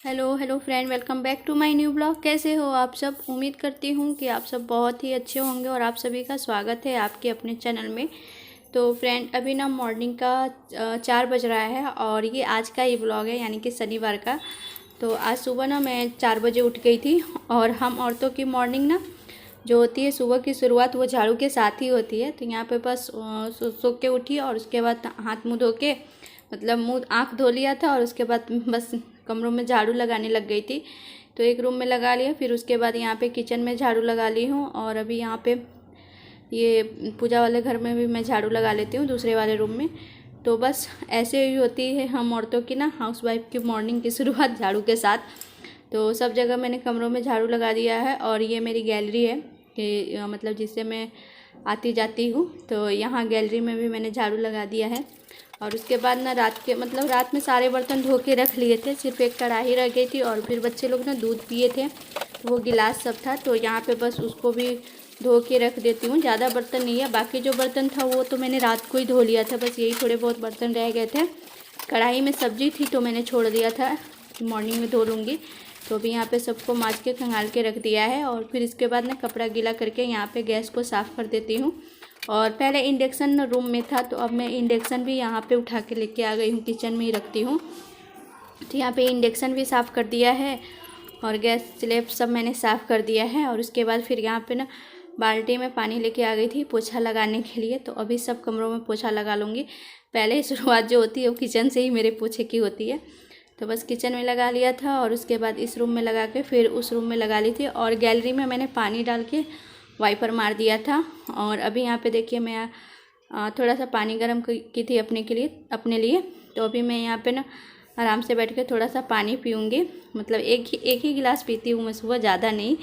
Hello hello friend, welcome back to my new blog. कैसे हो आप सब? उम्मीद करती हूँ कि आप सब बहुत ही अच्छे होंगे और आप सभी का स्वागत है आपके अपने चैनल में। तो फ्रेंड, अभी ना मॉर्निंग का 4 बज रहा है और ये आज का ही ब्लॉग है, यानी कि शनिवार का। तो आज सुबह ना मैं 4 बजे उठ गई थी। और हम औरतों की मॉर्निंग ना जो होती है, सुबह की शुरुआत वो झाड़ू के साथ ही होती है। तो यहाँ पे बस सो के उठी और उसके बाद हाथ मुँह धो के, मतलब मुँह आँख धो लिया था और उसके बाद बस कमरों में झाड़ू लगाने लग गई थी। तो एक रूम में लगा लिया, फिर उसके बाद यहाँ पे किचन में झाड़ू लगा ली हूँ। और अभी यहाँ पे ये पूजा वाले घर में भी मैं झाड़ू लगा लेती हूँ, दूसरे वाले रूम में। तो बस ऐसे ही होती है हम औरतों की ना, हाउसवाइफ की मॉर्निंग की शुरुआत झाड़ू के साथ। तो सब जगह मैंने कमरों में झाड़ू लगा दिया है। और ये मेरी गैलरी है कि मतलब जिससे मैं आती जाती हूँ, तो यहाँ गैलरी में भी मैंने झाड़ू लगा दिया है। और उसके बाद ना रात में सारे बर्तन धो के रख लिए थे, सिर्फ एक कढ़ाई रह गई थी। और फिर बच्चे लोग ना दूध पिए थे, तो वो गिलास सब था, तो यहाँ पे बस उसको भी धो के रख देती हूँ। ज़्यादा बर्तन नहीं है, बाकी जो बर्तन था वो तो मैंने रात को ही धो लिया था, बस यही थोड़े बहुत बर्तन रह गए थे। कढ़ाई में सब्जी थी तो मैंने छोड़ दिया था कि मॉर्निंग में धो लूँगी। तो अभी यहाँ पे सबको माँज के खंगाल के रख दिया है। और फिर इसके बाद ना कपड़ा गीला करके यहाँ पे गैस को साफ़ कर देती हूँ। और पहले इंडक्शन रूम में था, तो अब मैं इंडक्शन भी यहाँ पे उठा के लेके आ गई हूँ, किचन में ही रखती हूँ। तो यहाँ पे इंडक्शन भी साफ़ कर दिया है और गैस स्लैब सब मैंने साफ़ कर दिया है। और उसके बाद फिर यहाँ पे ना बाल्टी में पानी लेके आ गई थी पोछा लगाने के लिए। तो अभी सब कमरों में पोछा लगा लूँगी। पहले शुरुआत जो होती है वो किचन से ही मेरे पोछे की होती है। तो बस किचन में लगा लिया था और उसके बाद इस रूम में लगा के फिर उस रूम में लगा ली थी। और गैलरी में मैंने पानी डाल के वाइपर मार दिया था। और अभी यहाँ पे देखिए मैं थोड़ा सा पानी गर्म की थी अपने लिए। तो अभी मैं यहाँ पे ना आराम से बैठ के थोड़ा सा पानी पीऊँगी। मतलब एक ही गिलास पीती हूँ मैं सुबह, ज़्यादा नहीं,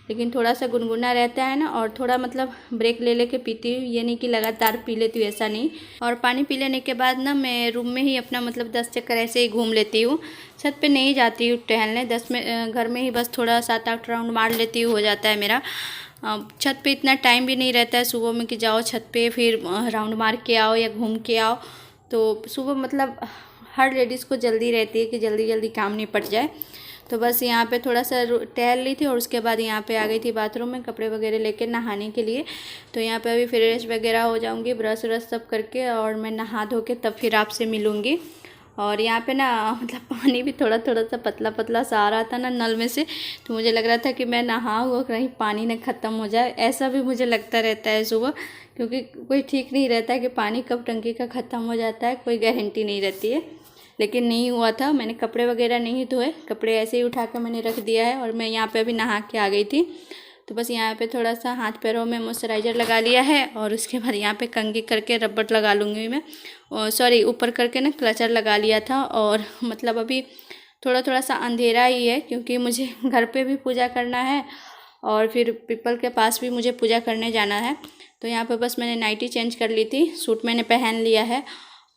लेकिन थोड़ा सा गुनगुना रहता है ना। और थोड़ा मतलब ब्रेक ले लेके पीती हूँ, ये नहीं कि लगातार पी लेती हूँ, ऐसा नहीं। और पानी पी लेने के बाद ना मैं रूम में ही अपना मतलब 10 चक्कर ऐसे ही घूम लेती हूँ। छत पे नहीं जाती हूँ टहलने, 10 में घर में ही बस थोड़ा 7-8 राउंड मार लेती हूँ, हो जाता है मेरा। छत पे इतना टाइम भी नहीं रहता है सुबह में कि जाओ छत पे फिर राउंड मार के आओ या घूम के आओ। तो सुबह मतलब हर लेडीज़ को जल्दी रहती है कि जल्दी जल्दी काम निपट जाए। तो बस यहाँ पे थोड़ा सा टहल ली थी और उसके बाद यहाँ पे आ गई थी बाथरूम में कपड़े वगैरह लेके नहाने के लिए। तो यहाँ पे अभी फ्रेश वगैरह हो जाऊँगी, ब्रश व्रश सब करके, और मैं नहा धो के तब फिर आपसे मिलूँगी। और यहाँ पे ना मतलब पानी भी थोड़ा थोड़ा सा पतला पतला सा आ रहा था ना नल में से, तो मुझे लग रहा था कि मैं नहाऊँ और कहीं पानी ना ख़त्म हो जाए। ऐसा भी मुझे लगता रहता है सुबह, क्योंकि कोई ठीक नहीं रहता है कि पानी कब टंकी का ख़त्म हो जाता है, कोई गारंटी नहीं रहती है। लेकिन नहीं हुआ था, मैंने कपड़े वगैरह नहीं धोए, कपड़े ऐसे ही उठा कर मैंने रख दिया है। और मैं यहाँ पे अभी नहा के आ गई थी। तो बस यहाँ पे थोड़ा सा हाथ पैरों में मॉइस्चराइज़र लगा लिया है। और उसके बाद यहाँ पे कंघी करके रबड़ लगा लूँगी मैं, सॉरी ऊपर करके ना क्लचर लगा लिया था। और मतलब अभी थोड़ा थोड़ा सा अंधेरा ही है, क्योंकि मुझे घर पे भी पूजा करना है और फिर पीपल के पास भी मुझे पूजा करने जाना है। तो यहाँ पे बस मैंने नाइटी चेंज कर ली थी, सूट मैंने पहन लिया है।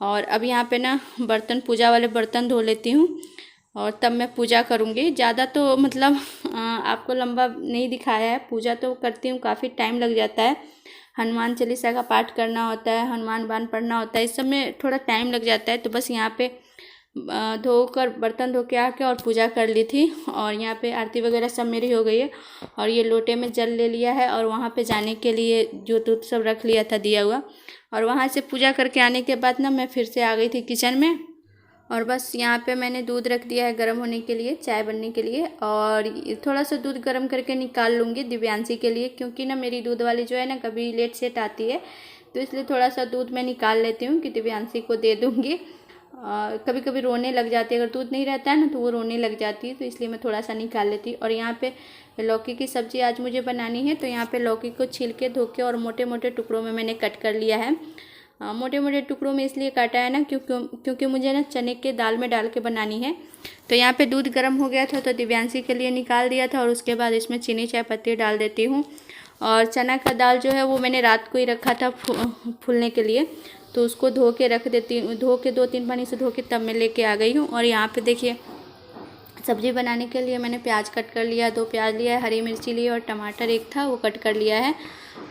और अब यहाँ पे ना पूजा वाले बर्तन धो लेती हूँ और तब मैं पूजा करूँगी। ज़्यादा तो मतलब आपको लंबा नहीं दिखाया है, पूजा तो करती हूँ, काफ़ी टाइम लग जाता है। हनुमान चालीसा का पाठ करना होता है, हनुमान बाण पढ़ना होता है, इस सब में थोड़ा टाइम लग जाता है। तो बस यहाँ पे धोकर बर्तन धो के आके और पूजा कर ली थी। और यहाँ पे आरती वगैरह सब मेरी हो गई है। और ये लोटे में जल ले लिया है और वहाँ पे जाने के लिए जो दूध सब रख लिया था दिया हुआ। और वहाँ से पूजा करके आने के बाद ना मैं फिर से आ गई थी किचन में। और बस यहाँ पे मैंने दूध रख दिया है गर्म होने के लिए, चाय बनने के लिए। और थोड़ा सा दूध गर्म करके निकाल लूँगी दिव्यांशी के लिए, क्योंकि ना मेरी दूध वाली जो है ना कभी लेट सेट आती है, तो इसलिए थोड़ा सा दूध मैं निकाल लेती हूँ कि दिव्यांशी को दे दूँगी। कभी कभी रोने लग जाती है, अगर दूध नहीं रहता है ना तो वो रोने लग जाती है, तो इसलिए मैं थोड़ा सा निकाल लेती हूँ। और यहाँ पे लौकी की सब्ज़ी आज मुझे बनानी है। तो यहाँ पे लौकी को छील के धो के और मोटे मोटे टुकड़ों में मैंने कट कर लिया है। मोटे मोटे टुकड़ों में इसलिए काटा है ना क्योंकि मुझे ना चने के दाल में डाल के बनानी है। तो यहाँ पे दूध गर्म हो गया था तो दिव्यांशी के लिए निकाल दिया था। और उसके बाद इसमें चीनी चाय पत्ती डाल देती हूँ। और चना का दाल जो है वो मैंने रात को ही रखा था फूलने के लिए, तो उसको धो के रख देती हूँ, धो के 2-3 पानी से धो के तब मैं लेके आ गई हूँ। और यहाँ पे देखिए सब्ज़ी बनाने के लिए मैंने प्याज कट कर लिया, 2 प्याज लिया है, हरी मिर्ची ली और टमाटर एक था वो कट कर लिया है।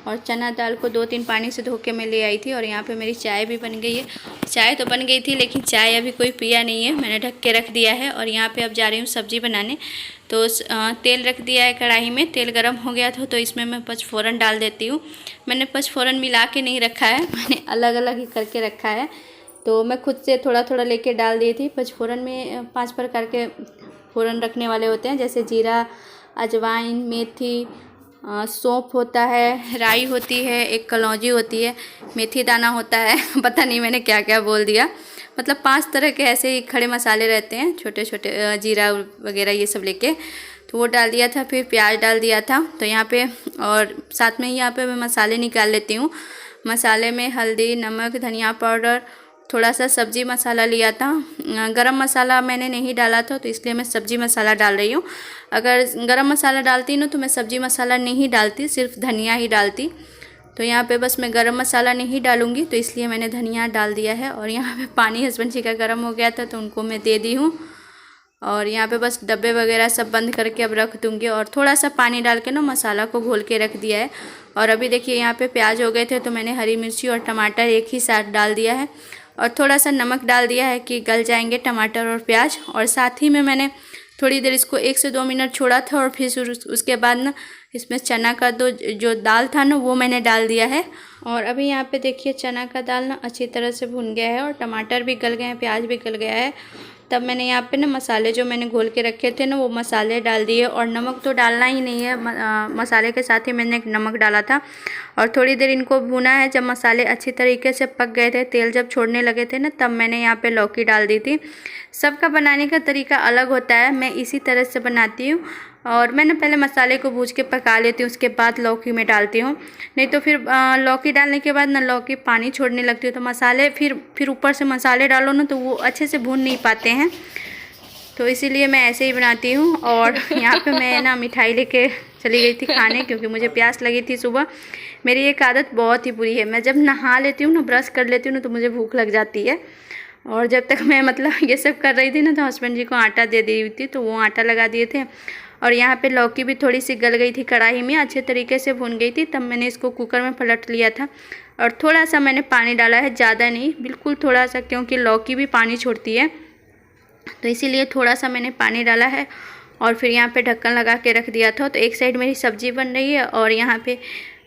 और चना दाल को 2-3 पानी से धो के मैं ले आई थी। और यहाँ पे मेरी चाय भी बन गई है। चाय तो बन गई थी, लेकिन चाय अभी कोई पिया नहीं है, मैंने ढक के रख दिया है। और यहाँ पे अब जा रही हूँ सब्ज़ी बनाने। तो तेल रख दिया है कढ़ाई में, तेल गरम हो गया था तो इसमें मैं पचफोरन डाल देती हूँ। मैंने पचफोरन मिला के नहीं रखा है, मैंने अलग अलग ही करके रखा है। तो मैं खुद से थोड़ा थोड़ा लेके डाल दी थी। पचफोरन में 5 प्रकार के फ़ोरन रखने वाले होते हैं, जैसे जीरा, अजवाइन, मेथी, सौंफ होता है, राई होती है, एक कलौंजी होती है, मेथी दाना होता है पता नहीं मैंने क्या क्या बोल दिया। मतलब 5 तरह के ऐसे ही खड़े मसाले रहते हैं, छोटे छोटे, जीरा वगैरह ये सब लेके। तो वो डाल दिया था, फिर प्याज डाल दिया था। तो यहाँ पे और साथ में ही यहाँ पे मैं मसाले निकाल लेती हूँ। मसाले में हल्दी, नमक, धनिया पाउडर, थोड़ा सा सब्ज़ी मसाला लिया था। गरम मसाला मैंने नहीं डाला था, तो इसलिए मैं सब्ज़ी मसाला डाल रही हूँ। अगर गरम मसाला डालती ना तो मैं सब्ज़ी मसाला नहीं डालती, सिर्फ धनिया ही डालती। तो यहाँ पे बस मैं गरम मसाला नहीं डालूँगी, तो इसलिए मैंने धनिया डाल दिया है। और यहाँ पे पानी हस्बैंड जी का गर्म हो गया था तो उनको मैं दे दी हूँ। और यहाँ पे बस डब्बे वगैरह सब बंद करके अब रख दूँगी। और थोड़ा सा पानी डाल के ना मसाला को घोल के रख दिया है। और अभी देखिए यहाँ पे प्याज हो गए थे तो मैंने हरी मिर्ची और टमाटर एक ही साथ डाल दिया है। और थोड़ा सा नमक डाल दिया है कि गल जाएंगे टमाटर और प्याज। और साथ ही में मैंने थोड़ी देर इसको 1 से 2 मिनट छोड़ा था। और फिर उसके बाद ना इसमें चना का जो दाल था ना वो मैंने डाल दिया है। और अभी यहाँ पे देखिए चना का दाल ना अच्छी तरह से भुन गया है और टमाटर भी गल गए हैं, प्याज भी गल गया है। तब मैंने यहाँ पे ना मसाले जो मैंने घोल के रखे थे ना वो मसाले डाल दिए। और नमक तो डालना ही नहीं है, मसाले के साथ ही मैंने नमक डाला था। और थोड़ी देर इनको भुना है। जब मसाले अच्छी तरीके से पक गए थे, तेल जब छोड़ने लगे थे ना, तब मैंने यहाँ पे लौकी डाल दी थी। सबका बनाने का तरीका अलग होता है, मैं इसी तरह से बनाती हूँ। और मैंने पहले मसाले को भूज के पका लेती हूँ, उसके बाद लौकी में डालती हूँ। नहीं तो फिर लौकी डालने के बाद ना लौकी पानी छोड़ने लगती है, तो मसाले फिर ऊपर से मसाले डालो ना तो वो अच्छे से भून नहीं पाते हैं। तो इसीलिए मैं ऐसे ही बनाती हूँ। और यहाँ पे मैं ना मिठाई लेके चली गई थी खाने, क्योंकि मुझे प्यास लगी थी सुबह। मेरी एक आदत बहुत ही बुरी है, मैं जब नहा लेती हूँ ना, ब्रश कर लेती हूँ ना, तो मुझे भूख लग जाती है। और जब तक मैं मतलब ये सब कर रही थी ना, तो हस्बैंड जी को आटा दे दी थी, तो वो आटा लगा दिए थे। और यहाँ पे लौकी भी थोड़ी सी गल गई थी कढ़ाई में, अच्छे तरीके से भुन गई थी। तब मैंने इसको कुकर में पलट लिया था। और थोड़ा सा मैंने पानी डाला है, ज़्यादा नहीं, बिल्कुल थोड़ा सा, क्योंकि लौकी भी पानी छोड़ती है, तो इसीलिए थोड़ा सा मैंने पानी डाला है। और फिर यहाँ पे ढक्कन लगा के रख दिया था। तो एक साइड मेरी सब्ज़ी बन रही है और यहाँ पे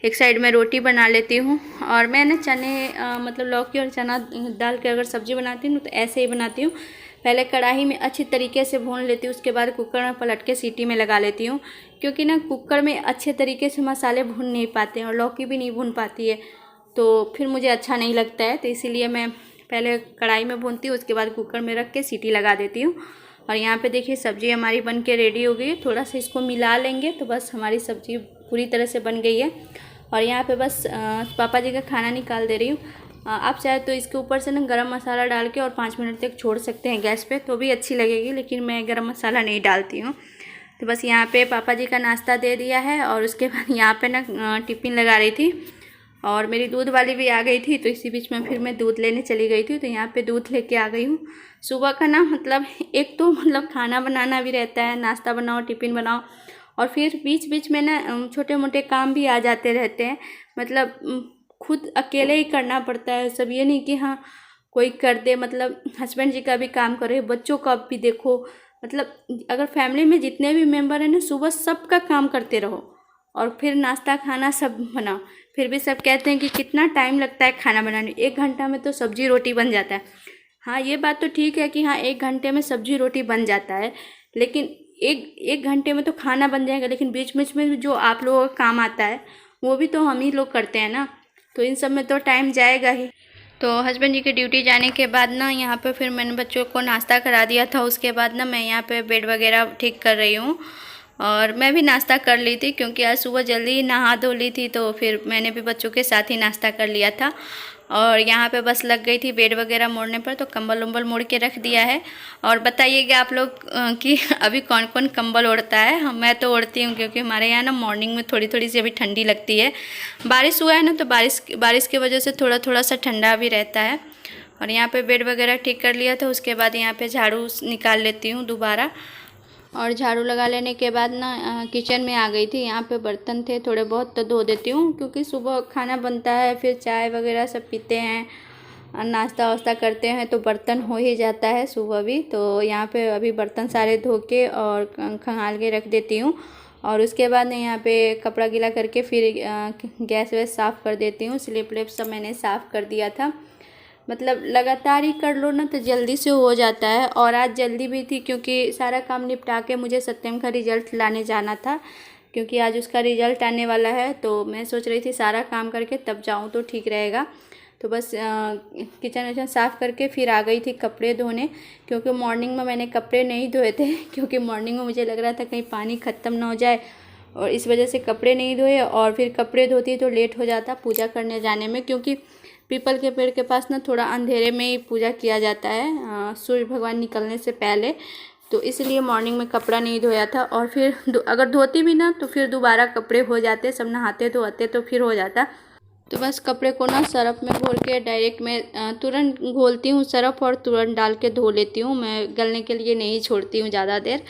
एक साइड में रोटी बना लेती हूँ। और मैंने चने मतलब लौकी और चना डाल के अगर सब्ज़ी बनाती हूँ तो ऐसे ही बनाती हूँ। पहले कढ़ाई में अच्छी तरीके से भून लेती हूँ, उसके बाद कुकर में पलट के सीटी में लगा लेती हूँ। क्योंकि ना कुकर में अच्छे तरीके से मसाले भून नहीं पाते हैं और लौकी भी नहीं भून पाती है, तो फिर मुझे अच्छा नहीं लगता है। तो इसीलिए मैं पहले कढ़ाई में भूनती हूँ, उसके बाद कुकर में रख के सीटी लगा देती हूँ। और यहाँ पे देखिए सब्ज़ी हमारी बन के रेडी हो गई है। थोड़ा सा इसको मिला लेंगे तो बस हमारी सब्ज़ी पूरी तरह से बन गई है। और यहाँ पे बस पापा जी का खाना निकाल दे रही हूँ। आप चाहे तो इसके ऊपर से ना गरम मसाला डाल के और 5 मिनट तक छोड़ सकते हैं गैस पे, तो भी अच्छी लगेगी, लेकिन मैं गरम मसाला नहीं डालती हूँ। तो बस यहाँ पे पापा जी का नाश्ता दे दिया है। और उसके बाद यहाँ पे ना टिफ़िन लगा रही थी और मेरी दूध वाली भी आ गई थी, तो इसी बीच में फिर मैं दूध लेने चली गई थी। तो यहाँ पे दूध लेके आ गई हूँ। सुबह का ना मतलब एक तो मतलब खाना बनाना भी रहता है, नाश्ता बनाओ, टिफ़िन बनाओ, और फिर बीच बीच में ना छोटे मोटे काम भी आ जाते रहते हैं। मतलब खुद अकेले ही करना पड़ता है सब, ये नहीं कि हाँ कोई कर दे। मतलब हस्बैंड जी का भी काम करे, बच्चों का भी देखो। मतलब अगर फैमिली में जितने भी मेंबर हैं ना, सुबह सबका काम करते रहो और फिर नाश्ता खाना सब बनाओ। फिर भी सब कहते हैं कि कितना टाइम लगता है खाना बनाने, 1 घंटा में तो सब्जी रोटी बन जाता है। हाँ ये बात तो ठीक है कि हाँ 1 घंटे में सब्जी रोटी बन जाता है, लेकिन एक घंटे में तो खाना बन जाएगा, लेकिन बीच बीच में जो आप लोगों का काम आता है वो भी तो हम ही लोग करते हैं ना, तो इन सब में तो टाइम जाएगा ही। तो हस्बैंड जी के ड्यूटी जाने के बाद ना यहाँ पे फिर मैंने बच्चों को नाश्ता करा दिया था। उसके बाद ना मैं यहाँ पे बेड वगैरह ठीक कर रही हूँ। और मैं भी नाश्ता कर ली थी, क्योंकि आज सुबह जल्दी नहा धो ली थी, तो फिर मैंने भी बच्चों के साथ ही नाश्ता कर लिया था। और यहाँ पे बस लग गई थी बेड वगैरह मोड़ने पर, तो कंबल उम्बल मोड़ के रख दिया है। और बताइएगा आप लोग कि अभी कौन कौन कंबल ओढ़ता है। मैं तो ओढ़ती हूँ, क्योंकि हमारे यहाँ ना मॉर्निंग में थोड़ी थोड़ी सी अभी ठंडी लगती है। बारिश हुआ है ना, तो बारिश की वजह से थोड़ा थोड़ा सा ठंडा भी रहता है। और यहाँ पे बेड वगैरह ठीक कर लिया था। उसके बाद यहाँ पे झाड़ू निकाल लेती हूँ दोबारा। और झाड़ू लगा लेने के बाद ना किचन में आ गई थी। यहाँ पे बर्तन थे थोड़े बहुत, तो धो देती हूँ, क्योंकि सुबह खाना बनता है, फिर चाय वगैरह सब पीते हैं। नाश्ता वास्ता करते हैं तो बर्तन हो ही जाता है सुबह भी। तो यहाँ पे अभी बर्तन सारे धो के और खंगाल के रख देती हूँ। और उसके बाद मैं यहाँ पे कपड़ा गीला करके फिर गैस वैस साफ़ कर देती हूँ। स्लिप विप सब मैंने साफ़ कर दिया था। मतलब लगातार ही कर लो ना तो जल्दी से हो जाता है। और आज जल्दी भी थी क्योंकि सारा काम निपटा के मुझे सत्यम का रिज़ल्ट लाने जाना था, क्योंकि आज उसका रिज़ल्ट आने वाला है। तो मैं सोच रही थी सारा काम करके तब जाऊँ तो ठीक रहेगा। तो बस किचन विचन साफ़ करके फिर आ गई थी कपड़े धोने, क्योंकि मॉर्निंग में मैंने कपड़े नहीं धोए थे क्योंकि मॉर्निंग में मुझे लग रहा था कहीं पानी ख़त्म ना हो जाए, और इस वजह से कपड़े नहीं धोए। और फिर कपड़े धोती तो लेट हो जाता पूजा करने जाने में, क्योंकि पीपल के पेड़ के पास ना थोड़ा अंधेरे में ही पूजा किया जाता है सूर्य भगवान निकलने से पहले। तो इसलिए मॉर्निंग में कपड़ा नहीं धोया था। और फिर अगर धोती भी ना तो फिर दोबारा कपड़े हो जाते, सब नहाते धोते तो फिर हो जाता। तो बस कपड़े को ना सरफ में घोल के डायरेक्ट मैं तुरंत घोलती हूँ सरफ और तुरंत डाल के धो लेती हूँ। मैं गलने के लिए नहीं छोड़ती हूँ ज़्यादा देर।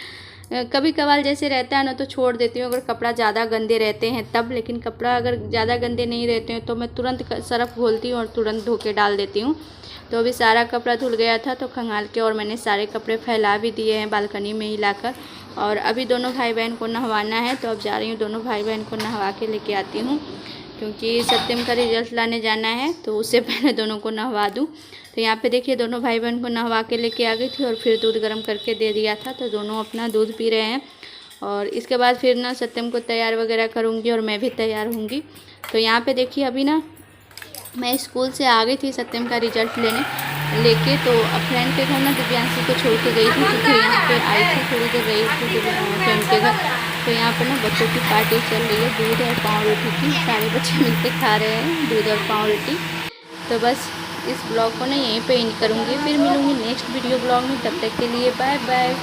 कभी कभार जैसे रहता है ना तो छोड़ देती हूँ अगर कपड़ा ज़्यादा गंदे रहते हैं तब। लेकिन कपड़ा अगर ज़्यादा गंदे नहीं रहते हैं तो मैं तुरंत सरफ घोलती हूँ और तुरंत धो के डाल देती हूँ। तो अभी सारा कपड़ा धुल गया था तो खंगाल के और मैंने सारे कपड़े फैला भी दिए हैं बालकनी में ही लाकर। और अभी दोनों भाई बहन को नहवाना है तो अब जा रही हूँ दोनों भाई बहन को नहवा के लेके आती हूँ, क्योंकि सत्यम का रिजल्ट लाने जाना है तो उससे पहले दोनों को नहवा दूँ। तो यहाँ पे देखिए दोनों भाई बहन को नहवा के लेके आ गई थी और फिर दूध गर्म करके दे दिया था, तो दोनों अपना दूध पी रहे हैं। और इसके बाद फिर ना सत्यम को तैयार वगैरह करूँगी और मैं भी तैयार होंगी। तो यहाँ पे देखिए अभी ना मैं स्कूल से आ गई थी सत्यम का रिजल्ट लेके। तो फ्रेंड के घर ना दिव्यांशी को छोड़ के गई थी, तो फिर यहाँ पे आई थी थोड़ी देर रही थी फ्रेंड के घर। तो यहाँ पर ना बच्चों की पार्टी चल रही है दूध और पाव रोटी की। सारे बच्चे मिलके खा रहे हैं दूध और पाव रोटी। तो बस इस ब्लॉग को ना यहीं पे एंड करूँगी, फिर मिलूँगी नेक्स्ट वीडियो ब्लॉग में। तब तक के लिए बाय बाय।